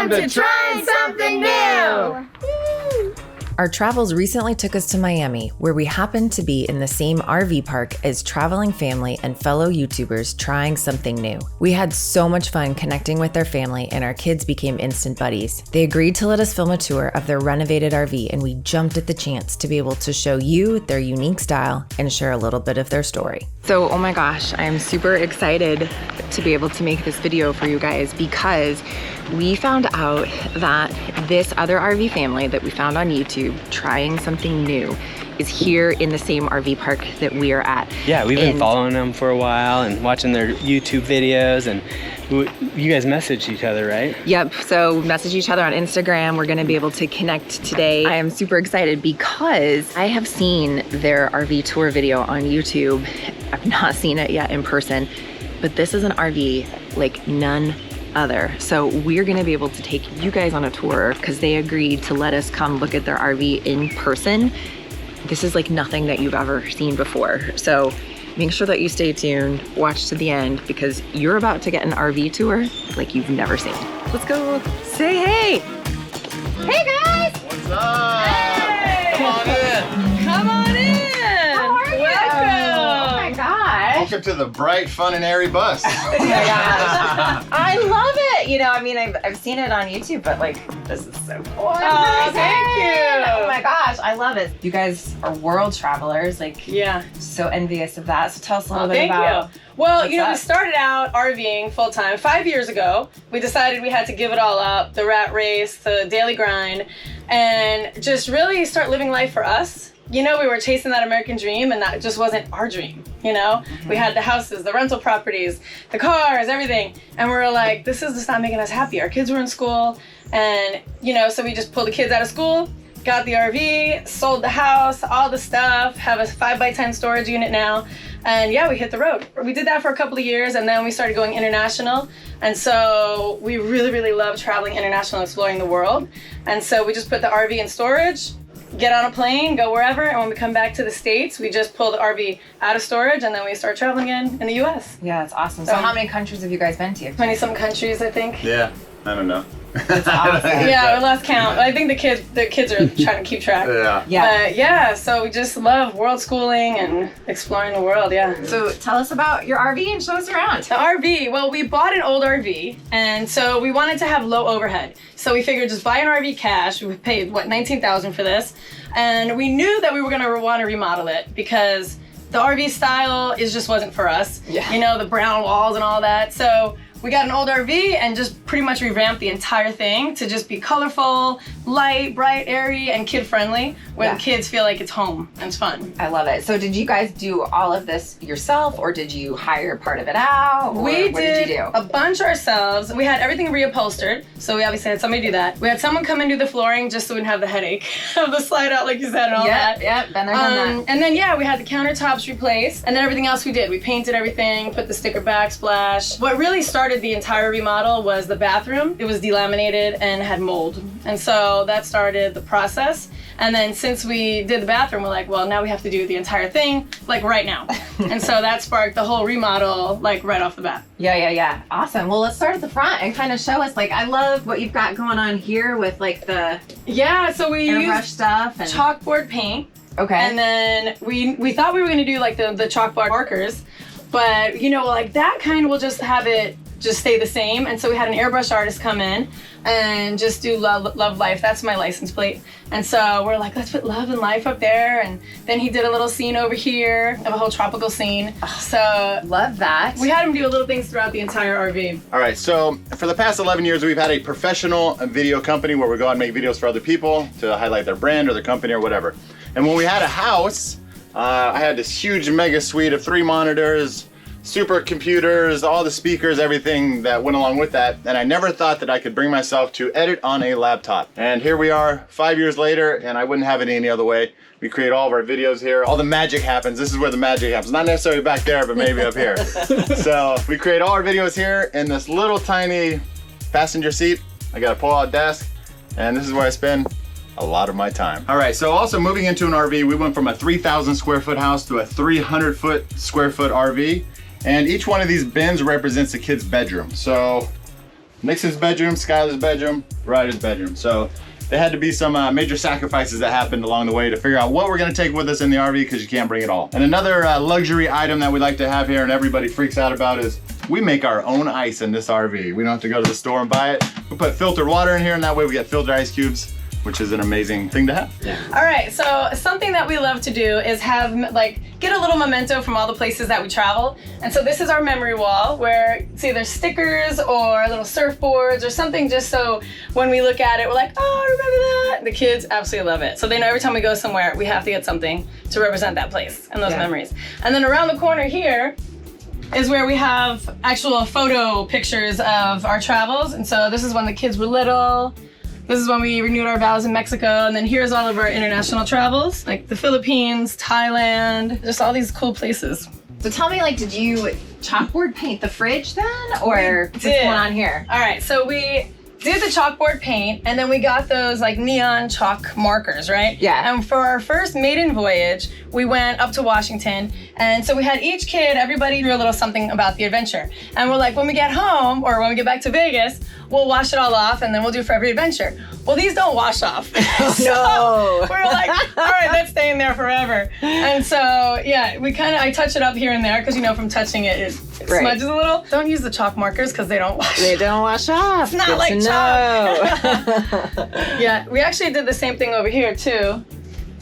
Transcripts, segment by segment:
Welcome to Trying Something New! Our travels recently took us to Miami, where we happened to be in the same RV park as traveling family and fellow YouTubers trying something new. We had so much fun connecting with their family, and our kids became instant buddies. They agreed to let us film a tour of their renovated RV, and we jumped at the chance to be able to show you their unique style and share a little bit of their story. So, oh my gosh, I am super excited to be able to make this video for you guys because we found out that this other RV family that we found on YouTube trying something new is here in the same RV park that we are at. Yeah, we've been following them for a while and watching their YouTube videos, and you guys message each other, right? Yep, so message each other on Instagram. We're gonna be able to connect today. I am super excited because I have seen their RV tour video on YouTube. I've not seen it yet in person, but this is an RV like none other. So we're gonna be able to take you guys on a tour because they agreed to let us come look at their RV in person. This is like nothing that you've ever seen before. So make sure that you stay tuned, watch to the end, because you're about to get an RV tour like you've never seen. Let's go say hey. Hey guys! What's up? Hey! Come on in. Come on in! How are you? Welcome! Oh my gosh. Welcome to the bright, fun, and airy bus. Oh my gosh. I love it. You know, I mean, I've seen it on YouTube, but like, this is so cool. Oh, thank you. Oh my gosh, I love it. You guys are world travelers. Like, Yeah. so envious of that. So tell us a little bit Thank about. you. Well, what's you know, we up? started out RVing full time 5 years ago. We decided we had to give it all up, the rat race, the daily grind, and just really start living life for us. You know, we were chasing that American dream, and that just wasn't our dream, you know? We had the houses, the rental properties, the cars, everything. And we were like, this is just not making us happy. Our kids were in school, and, you know, so we just pulled the kids out of school, got the RV, sold the house, all the stuff, have a 5x10 storage unit now. And yeah, we hit the road. We did that for a couple of years, and then we started going international. And so we really, really love traveling international, exploring the world. And so we just put the RV in storage, get on a plane, go wherever, and when we come back to the States, we just pull the RV out of storage, and then we start traveling again in the US. Yeah, it's awesome. So how many countries have you guys been to? 20-some countries, I think. Yeah, I don't know. That's awesome. Yeah, we lost count. I think the kids are trying to keep track. Yeah. Yeah. But yeah, so we just love world schooling and exploring the world, yeah. So tell us about your RV and show us around. The RV, well, we bought an old RV, and so we wanted to have low overhead. So we figured just buy an RV cash. We paid, what, $19,000 for this. And we knew that we were gonna want to remodel it because the RV style just wasn't for us. Yeah. You know, the brown walls and all that. So we got an old RV and just pretty much revamped the entire thing to just be colorful, light, bright, airy, and kid-friendly, where the kids feel like it's home and it's fun. I love it. So did you guys do all of this yourself, or did you hire part of it out? Or We what did you do? a bunch ourselves. We had everything reupholstered, so we obviously had somebody do that. We had someone come and do the flooring just so we didn't have the headache of the slide out, like you said, and all that. Yep, been there, done that. And then yeah, we had the countertops replaced, and then everything else we did. We painted everything, put the sticker backsplash. What really started the entire remodel was the bathroom. It was delaminated and had mold, and so that started the process. And then since we did the bathroom, we're like, well, now we have to do the entire thing, like right now. And so that sparked the whole remodel, like right off the bat. Yeah. Awesome. Well, let's start at the front and kind of show us. Like, I love what you've got going on here with like the Yeah, so we airbrush used stuff and chalkboard paint. okay. And then we thought we were gonna do like the chalkboard markers, but you know, like that kind will just have it just stay the same. And so we had an airbrush artist come in and just do love life. That's my license plate. And so we're like, let's put love and life up there. And then he did a little scene over here of a whole tropical scene. So love that. we had him do little things throughout the entire RV. All right, so for the past 11 years, we've had a professional video company where we go out and make videos for other people to highlight their brand or their company or whatever. And when we had a house, I had this huge mega suite of 3 monitors, super computers, all the speakers, everything that went along with that. And I never thought that I could bring myself to edit on a laptop. And here we are 5 years later, and I wouldn't have it any other way. We create all of our videos here. All the magic happens. This is where the magic happens. Not necessarily back there, but maybe up here. So we create all our videos here in this little tiny passenger seat. I got a pull-out desk, and this is where I spend a lot of my time. All right, so also moving into an RV, we went from a 3,000 square foot house to a 300 square foot RV. And each one of these bins represents a kid's bedroom. So Nixon's bedroom, Skylar's bedroom, Ryder's bedroom. So there had to be some major sacrifices that happened along the way to figure out what we're gonna take with us in the RV because you can't bring it all. And another luxury item that we like to have here and everybody freaks out about is we make our own ice in this RV. We don't have to go to the store and buy it. We put filtered water in here and that way we get filtered ice cubes, which is an amazing thing to have. Yeah. All right, so something that we love to do is have, like, get a little memento from all the places that we travel. And so this is our memory wall where it's either stickers or little surfboards or something just so when we look at it, we're like, oh, remember that? The kids absolutely love it. So they know every time we go somewhere, we have to get something to represent that place and those memories. And then around the corner here is where we have actual photo pictures of our travels. And so this is when the kids were little. This is when we renewed our vows in Mexico, and then here's all of our international travels, like the Philippines, Thailand, just all these cool places. So tell me, like, did you chalkboard paint the fridge then, or what's going on here? All right, so we did the chalkboard paint, and then we got those like neon chalk markers, right? Yeah. And for our first maiden voyage, we went up to Washington, and so we had each kid, everybody do a little something about the adventure. And we're like, when we get home, or when we get back to Vegas, we'll wash it all off, and then we'll do for every adventure. Well, these don't wash off. No. We're like, all right, that's staying there forever. And so, yeah, I touch it up here and there, because, you know, from touching it, it smudges a little. Don't use the chalk markers, because they don't wash. They don't wash off. It's not like chalk. Yeah, we actually did the same thing over here, too.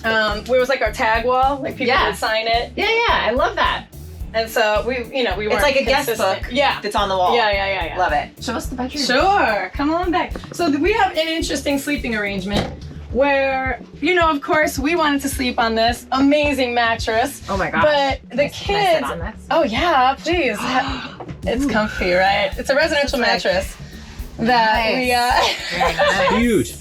Where it was like our tag wall, like people would sign it. Yeah, I love that. And so we weren't It's like a guest consistent. book. Yeah. That's on the wall. Yeah. Love it. Show us the bedroom. Sure, come on back. So we have an interesting sleeping arrangement where, you know, of course, we wanted to sleep on this amazing mattress. Oh my gosh. But the kids. Can I sit on this? Oh yeah, please. It's comfy, right? It's a residential mattress that we. Very nice. Huge.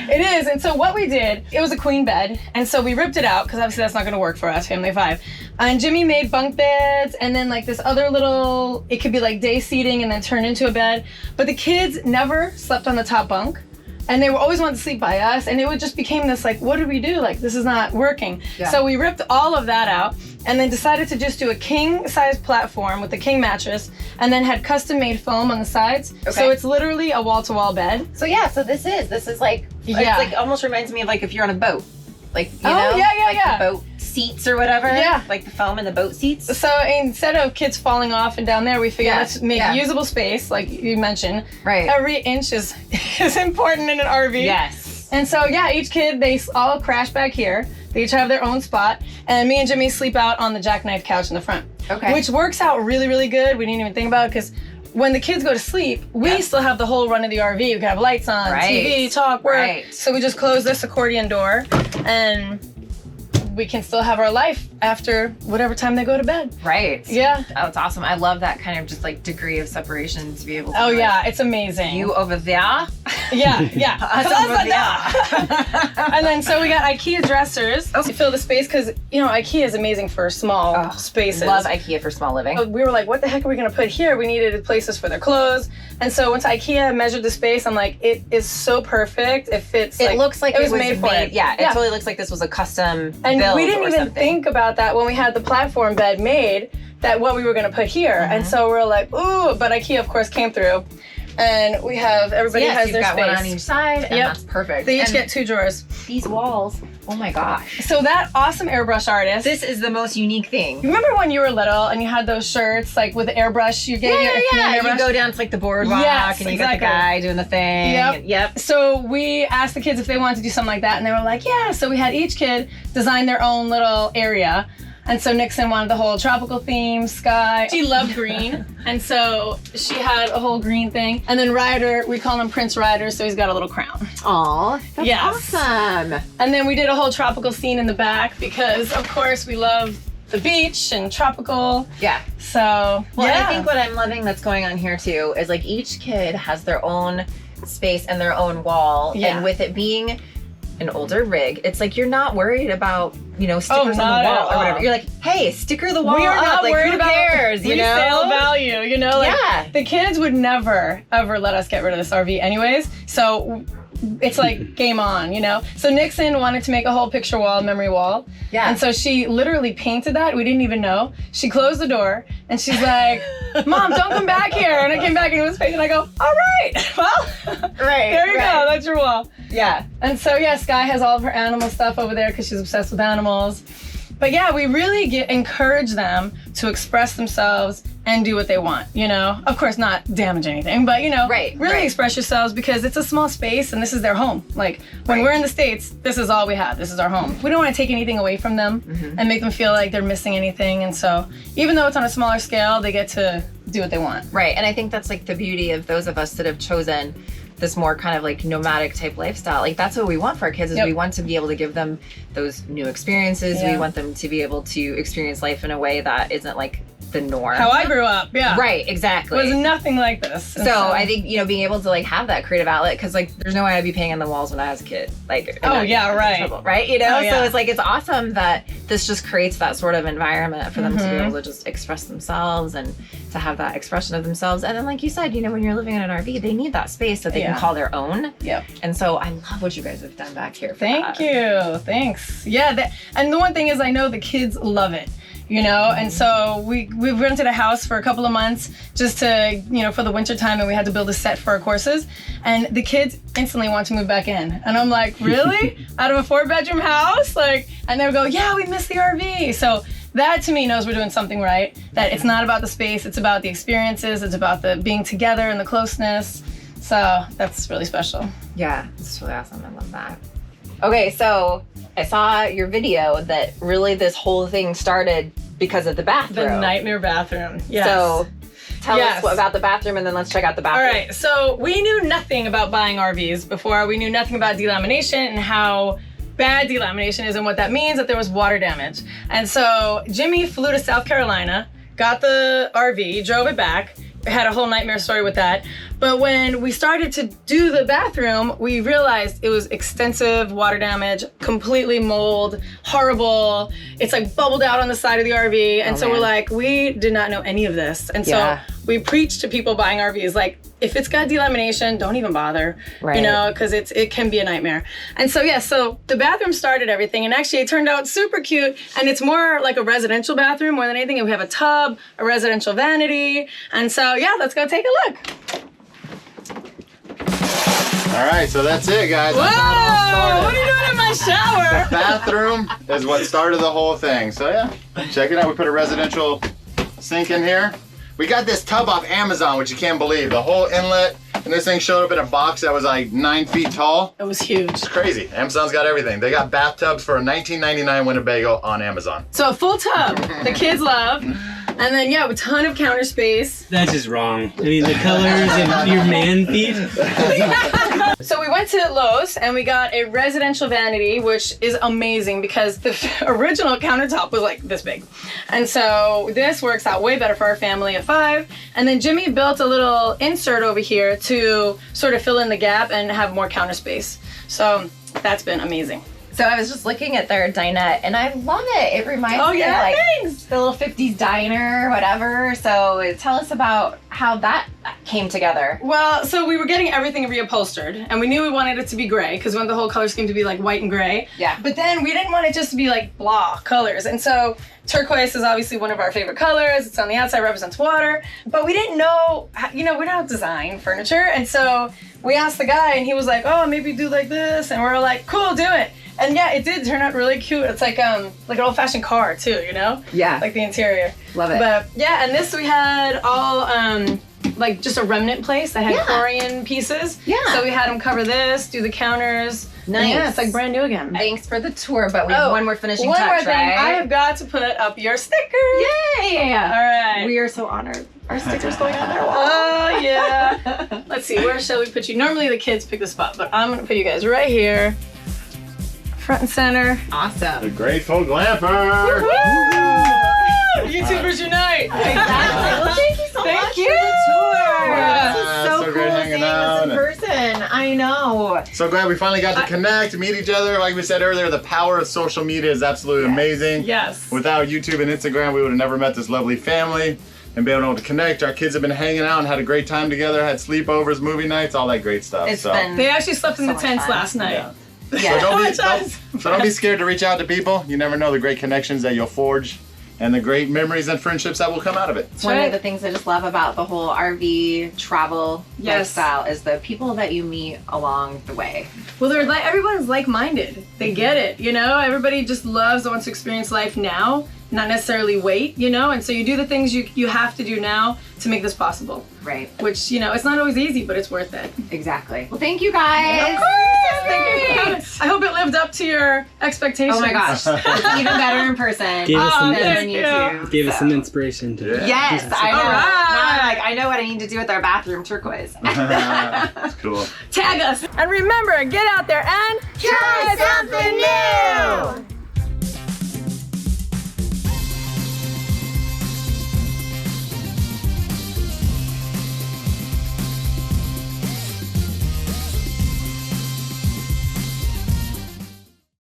It is, and so what we did, it was a queen bed, and so we ripped it out, because obviously that's not gonna work for us, family of 5. And Jimmy made bunk beds, and then like this other little, it could be like day seating and then turn into a bed. But the kids never slept on the top bunk, and they were always wanting to sleep by us, and it just became this like, what do we do? Like, this is not working. Yeah. So we ripped all of that out, and then decided to just do a king size platform with a king mattress, and then had custom made foam on the sides. Okay. So it's literally a wall to wall bed. So yeah, this is like, it's like almost reminds me of like if you're on a boat. Like, you know? Yeah. The boat seats or whatever. Yeah. Like the foam in the boat seats. So instead of kids falling off and down there, we figured let's make usable space, like you mentioned. Right. Every inch is important in an RV. Yes. And so each kid, they all crash back here. They each have their own spot, and me and Jimmy sleep out on the jackknife couch in the front. Okay. Which works out really, really good. We didn't even think about it, because when the kids go to sleep, we still have the whole run of the RV. We can have lights on, TV, talk, work. Right. So we just close this accordion door, and we can still have our life after whatever time they go to bed. Right. Yeah. Oh, it's awesome. I love that kind of just like degree of separation to be able to. Oh yeah, it's amazing. You over there. Yeah. Us over there. And then so we got Ikea dressers to fill the space, because you know Ikea is amazing for small spaces. Love Ikea for small living. We were like, what the heck are we gonna put here? We needed places for their clothes, and so once Ikea measured the space, I'm like, it is so perfect. It fits. It looks like it was made for it. Yeah, it totally looks like this was a custom and build we didn't or even something. think about that when we had the platform bed made, that what we were gonna put here. And so we're like, ooh, but Ikea of course came through. And we have, everybody has you've their got space. one on each side, and that's perfect. They each And get 2 drawers. these walls, oh my gosh. So that awesome airbrush artist. This is the most unique thing. You remember when you were little and you had those shirts like with the airbrush? You get your airbrush? You go down to like the boardwalk, and you got the guy doing the thing. Yep. So we asked the kids if they wanted to do something like that, and they were like, yeah. So we had each kid design their own little area. And so Nixon wanted the whole tropical theme, sky. She loved green, and so she had a whole green thing. And then Ryder, we call him Prince Ryder, so he's got a little crown. Aw, that's awesome. And then we did a whole tropical scene in the back, because of course we love the beach and tropical. Yeah. So, I think what I'm loving that's going on here too is like each kid has their own space and their own wall. Yeah. And with it being an older rig, it's like you're not worried about, you know, stickers on not the at wall or all. whatever. You're like, hey, sticker the wall we are up. not like, worried who about cares, you know? resale value, you know? Like, Yeah. the kids would never, ever let us get rid of this RV anyways. So it's like game on, you know? So Nixon wanted to make a whole picture wall, memory wall. Yeah. And so she literally painted that. We didn't even know. She closed the door and she's like, Mom, don't come back here. And I came back and it was painted. And I go, all right, well, there you go. That's your wall. Yeah. And so, yeah, Sky has all of her animal stuff over there because she's obsessed with animals. But yeah, we really encourage them to express themselves and do what they want, you know? Of course, not damage anything, but, you know, really express yourselves because it's a small space and this is their home. Like, when we're in the States, this is all we have. This is our home. We don't want to take anything away from them and make them feel like they're missing anything. And so, even though it's on a smaller scale, they get to do what they want. Right, and I think that's like the beauty of those of us that have chosen this more kind of like nomadic type lifestyle. Like that's what we want for our kids is we want to be able to give them those new experiences. We want them to be able to experience life in a way that isn't like the norm. How I grew up, yeah. Right, exactly. It was nothing like this. So I think, you know, being able to like have that creative outlet, because like there's no way I'd be painting on the walls when I was a kid. Like, oh yeah, right. Trouble, right? You know, so it's like, it's awesome that this just creates that sort of environment for them to be able to just express themselves and to have that expression of themselves. And then like you said, you know, when you're living in an RV, they need that space that they can call their own. Yep. And so I love what you guys have done back here. Thank you. Thanks. Yeah. And the one thing is I know the kids love it. You know, and so we've rented a house for a couple of months just to, you know, for the winter time, and we had to build a set for our courses, and the kids instantly want to move back in. And I'm like, really? Out of a 4-bedroom house? Like, and they'll go, yeah, we miss the RV. So that to me knows we're doing something right, that it's not about the space, it's about the experiences, it's about the being together and the closeness. So that's really special. Yeah, it's really awesome. I love that. Okay, so I saw your video that really this whole thing started because of the bathroom. The nightmare bathroom. Yes. So tell us about the bathroom and then let's check out the bathroom. All right, so we knew nothing about buying RVs before. We knew nothing about delamination and how bad delamination is and what that means, that there was water damage. And so Jimmy flew to South Carolina, got the RV, drove it back, had a whole nightmare story with that. But when we started to do the bathroom, we realized it was extensive water damage, completely mold, horrible. It's like bubbled out on the side of the RV. And so we're like, we did not know any of this. And so we preach to people buying RVs, like, if it's got delamination, don't even bother, you know, because it can be a nightmare. And so, so the bathroom started everything, and actually it turned out super cute, and it's more like a residential bathroom more than anything. And we have a tub, a residential vanity, and so, let's go take a look. All right, so that's it, guys. Whoa, what are you doing in my shower? The bathroom is what started the whole thing. So check it out. We put a residential sink in here. We got this tub off Amazon, which you can't believe. The whole inlet, and this thing showed up in a box that was like 9 feet tall. It was huge. It's crazy. Amazon's got everything. They got bathtubs for a $19.99 Winnebago on Amazon. So a full tub, the kids love. And then, a ton of counter space. That's just wrong. I mean, the colors and your man feet. So we went to Lowe's and we got a residential vanity, which is amazing because the original countertop was like this big. And so this works out way better for our family of 5. And then Jimmy built a little insert over here to sort of fill in the gap and have more counter space. So that's been amazing. So I was just looking at their dinette and I love it. It reminds me of like the little 50s diner, whatever. So tell us about how that came together. Well, so we were getting everything reupholstered and we knew we wanted it to be gray because we wanted the whole color scheme to be like white and gray. Yeah. But then we didn't want it just to be like blah colors. And so turquoise is obviously one of our favorite colors. It's on the outside, represents water. But we didn't know, we don't design furniture. And so we asked the guy and he was like, oh, maybe do like this. And we were like, cool, do it. And it did turn out really cute. It's like an old-fashioned car too, you know? Yeah. Like the interior. Love it. But and this we had all like just a remnant place that had Corian pieces. Yeah. So we had them cover this, do the counters. Nice. And it's like brand new again. Thanks for the tour, but we have one more finishing touch, One more thing. right? I have got to put up your stickers. Yay! All right. We are so honored. Our stickers going on their wall. Oh, yeah. Let's see, where shall we put you? Normally the kids pick the spot, but I'm going to put you guys right here. Front and center. Awesome. The Grateful Glamper. YouTubers unite. Exactly. Well, thank you so much you. for the tour. Yeah, This is so so great cool hanging seeing out. this in person. I know. So glad we finally got to connect, meet each other. Like we said earlier, the power of social media is absolutely amazing. Yes. Without YouTube and Instagram, we would have never met this lovely family. and being able to connect. Our kids have been hanging out and had a great time together, had sleepovers, movie nights, all that great stuff. It's so. been They actually slept in so the much tents fun. last night. Yeah. Yeah. So don't be scared to reach out to people. You never know the great connections that you'll forge and the great memories and friendships that will come out of it. One of the things I just love about the whole RV travel lifestyle is the people that you meet along the way. Well, they're like, everyone's like-minded. They get it, you know? Everybody just loves and wants to experience life now, not necessarily wait, you know? And so you do the things you have to do now to make this possible. Right. Which, you know, it's not always easy, but it's worth it. Exactly. Well, thank you guys. Of course! Thank you for coming. I hope it lived up to your expectations. Oh my gosh. It's even better in person Gave us some- than on thank you. YouTube. Gave us so. some inspiration to Yes, I know. All right. Now I'm like, I know what I need to do with our bathroom turquoise. That's cool. Tag us. And remember, get out there and Try something new!